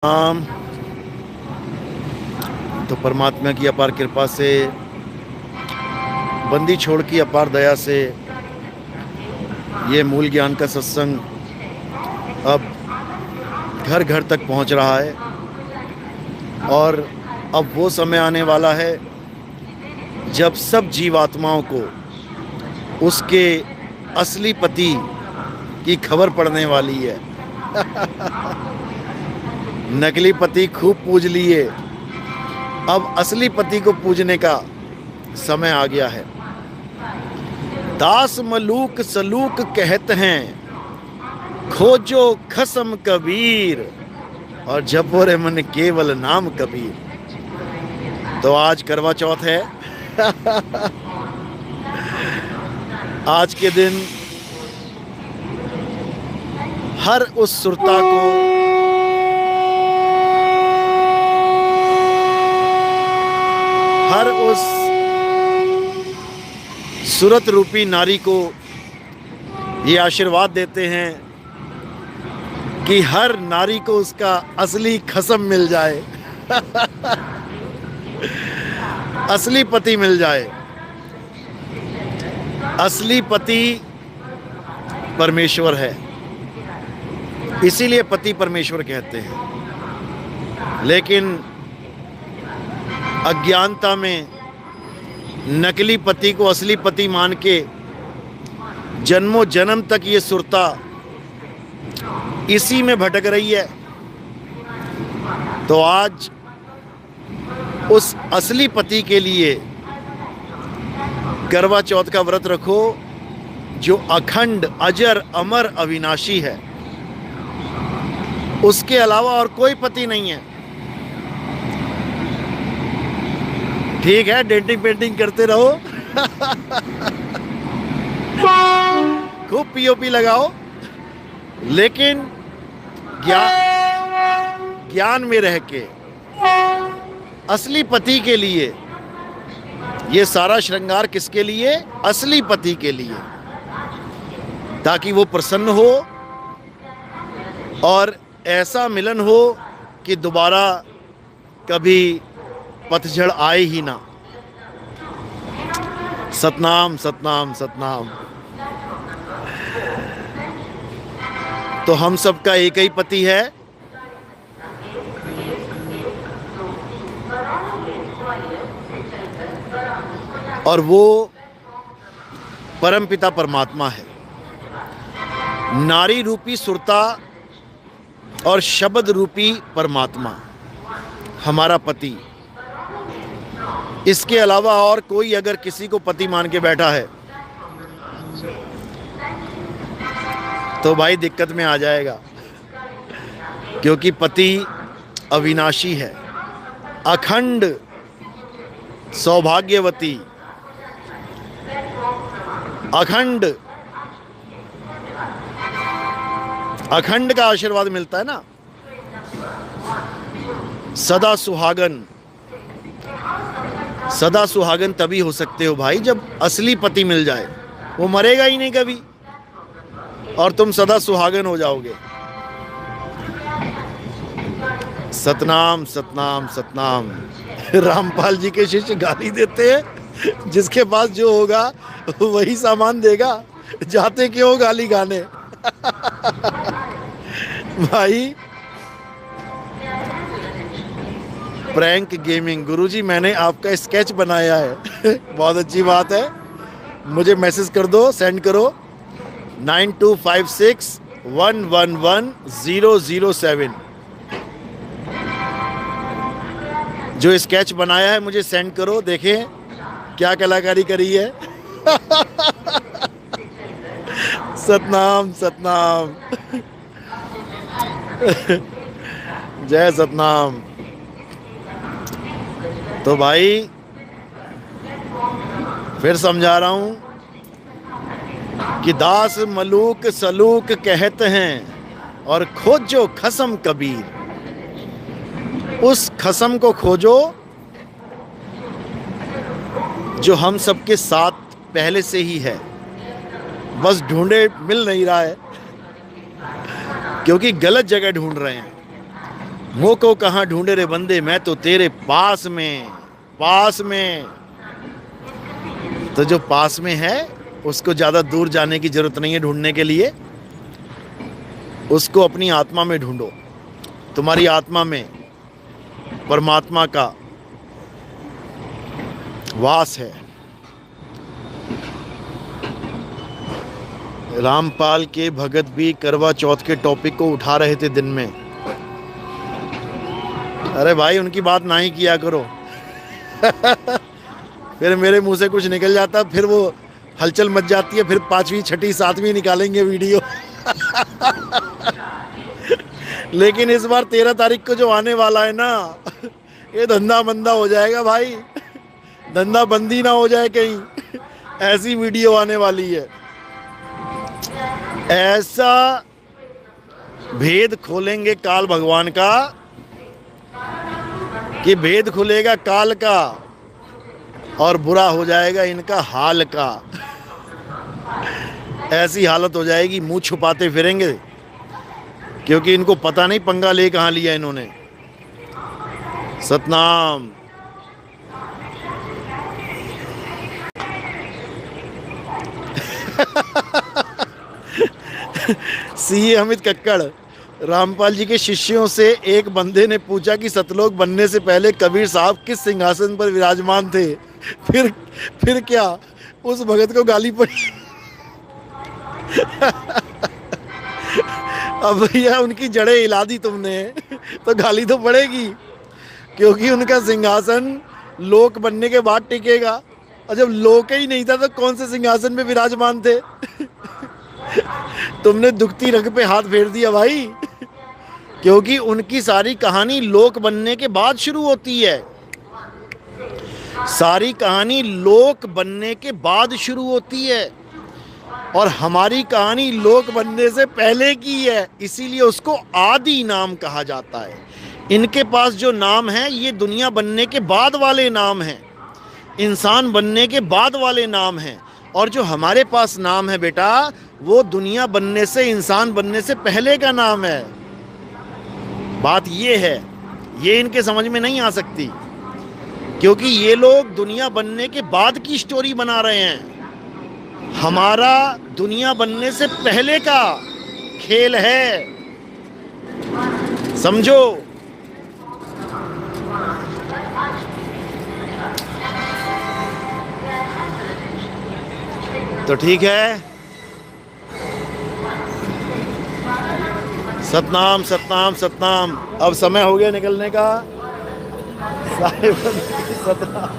आम तो परमात्मा की अपार कृपा से, बंदी छोड़ की अपार दया से ये मूल ज्ञान का सत्संग अब घर घर तक पहुंच रहा है। और अब वो समय आने वाला है जब सब जीवात्माओं को उसके असली पति की खबर पड़ने वाली है। नकली पति खूब पूज लिए, अब असली पति को पूजने का समय आ गया है। दास मलूक सलूक कहते हैं, खोजो खसम कबीर, और जपो रे मन केवल नाम कबीर। तो आज करवा चौथ है। आज के दिन हर उस सुरता को, हर उस सूरत रूपी नारी को ये आशीर्वाद देते हैं कि हर नारी को उसका असली खसम मिल जाए। असली पति मिल जाए। असली पति परमेश्वर है, इसीलिए पति परमेश्वर कहते हैं। लेकिन अज्ञानता में नकली पति को असली पति मान के जन्मों जन्म तक ये सुरता इसी में भटक रही है। तो आज उस असली पति के लिए करवा चौथ का व्रत रखो, जो अखंड अजर अमर अविनाशी है। उसके अलावा और कोई पति नहीं है। ठीक है, डेंटिंग पेंटिंग करते रहो, खूब पीओपी लगाओ, लेकिन ज्ञान में रह के असली पति के लिए, ये सारा श्रृंगार किसके लिए? असली पति के लिए, ताकि वो प्रसन्न हो और ऐसा मिलन हो कि दोबारा कभी पतझड़ आए ही ना। सतनाम सतनाम सतनाम। तो हम सबका एक ही पति है, और वो परमपिता परमात्मा है। नारी रूपी सुरता और शब्द रूपी परमात्मा हमारा पति। इसके अलावा और कोई अगर किसी को पति मान के बैठा है तो भाई दिक्कत में आ जाएगा, क्योंकि पति अविनाशी है, अखंड सौभाग्यवती, अखंड अखंड का आशीर्वाद मिलता है ना। सदा सुहागन, सदा सुहागन तभी हो सकते हो भाई जब असली पति मिल जाए। वो मरेगा ही नहीं कभी, और तुम सदा सुहागन हो जाओगे। सतनाम सतनाम सतनाम। रामपाल जी के शिष्य गाली देते हैं, जिसके पास जो होगा वही सामान देगा, जाते क्यों गाली गाने। भाई प्रैंक गेमिंग, गुरुजी मैंने आपका स्केच बनाया है। बहुत अच्छी बात है, मुझे मैसेज कर दो, सेंड करो 9256111007। जो स्केच बनाया है मुझे सेंड करो, देखें क्या कलाकारी करी है। सतनाम सतनाम। जय सतनाम। तो भाई फिर समझा रहा हूं कि दास मलूक सलूक कहते हैं, और खोजो खसम कबीर। उस खसम को खोजो जो हम सबके साथ पहले से ही है, बस ढूंढे मिल नहीं रहा है, क्योंकि गलत जगह ढूंढ रहे हैं। वो को कहाँ ढूंढे रे बंदे, मैं तो तेरे पास में, पास में। तो जो पास में है उसको ज्यादा दूर जाने की जरूरत नहीं है ढूंढने के लिए, उसको अपनी आत्मा में ढूंढो। तुम्हारी आत्मा में परमात्मा का वास है। रामपाल के भगत भी करवा चौथ के टॉपिक को उठा रहे थे दिन में। अरे भाई उनकी बात ना ही किया करो फिर मेरे मुंह से कुछ निकल जाता, फिर वो हलचल मच जाती है, फिर 5वीं 6ठी 7वीं निकालेंगे वीडियो लेकिन इस बार 13 तारीख को जो आने वाला है ना, ये धंधा मंदा हो जाएगा भाई, धंधा बंदी ना हो जाए कहीं, ऐसी वीडियो आने वाली है। ऐसा भेद खोलेंगे काल भगवान का कि भेद खुलेगा काल का और बुरा हो जाएगा इनका हाल का। ऐसी हालत हो जाएगी, मुंह छुपाते फिरेंगे, क्योंकि इनको पता नहीं पंगा ले कहां लिया इन्होंने। सतनाम। सीए अमित कक्कड़, रामपाल जी के शिष्यों से एक बंदे ने पूछा कि सतलोक बनने से पहले कबीर साहब किस सिंहासन पर विराजमान थे। फिर क्या उस भगत को गाली पड़ी अब भैया उनकी जड़ें हिला दी तुमने तो गाली तो पड़ेगी, क्योंकि उनका सिंहासन लोक बनने के बाद टिकेगा, और जब लोक ही नहीं था तो कौन से सिंहासन में विराजमान थे तुमने दुखती रग पे हाथ फेर दिया भाई, क्योंकि उनकी सारी कहानी लोक बनने के बाद शुरू होती है। सारी कहानी लोक बनने के बाद शुरू होती है, और हमारी कहानी लोक बनने से पहले की है, इसीलिए उसको आदि नाम कहा जाता है। इनके पास जो नाम है ये दुनिया बनने के बाद वाले नाम हैं, इंसान बनने के बाद वाले नाम हैं, और जो हमारे पास नाम है बेटा वो दुनिया बनने से, इंसान बनने से पहले का नाम है। बात ये है, ये इनके समझ में नहीं आ सकती, क्योंकि ये लोग दुनिया बनने के बाद की स्टोरी बना रहे हैं। हमारा दुनिया बनने से पहले का खेल है, समझो। तो ठीक है, सतनाम सतनाम सतनाम। अब समय हो गया निकलने का। सतनाम।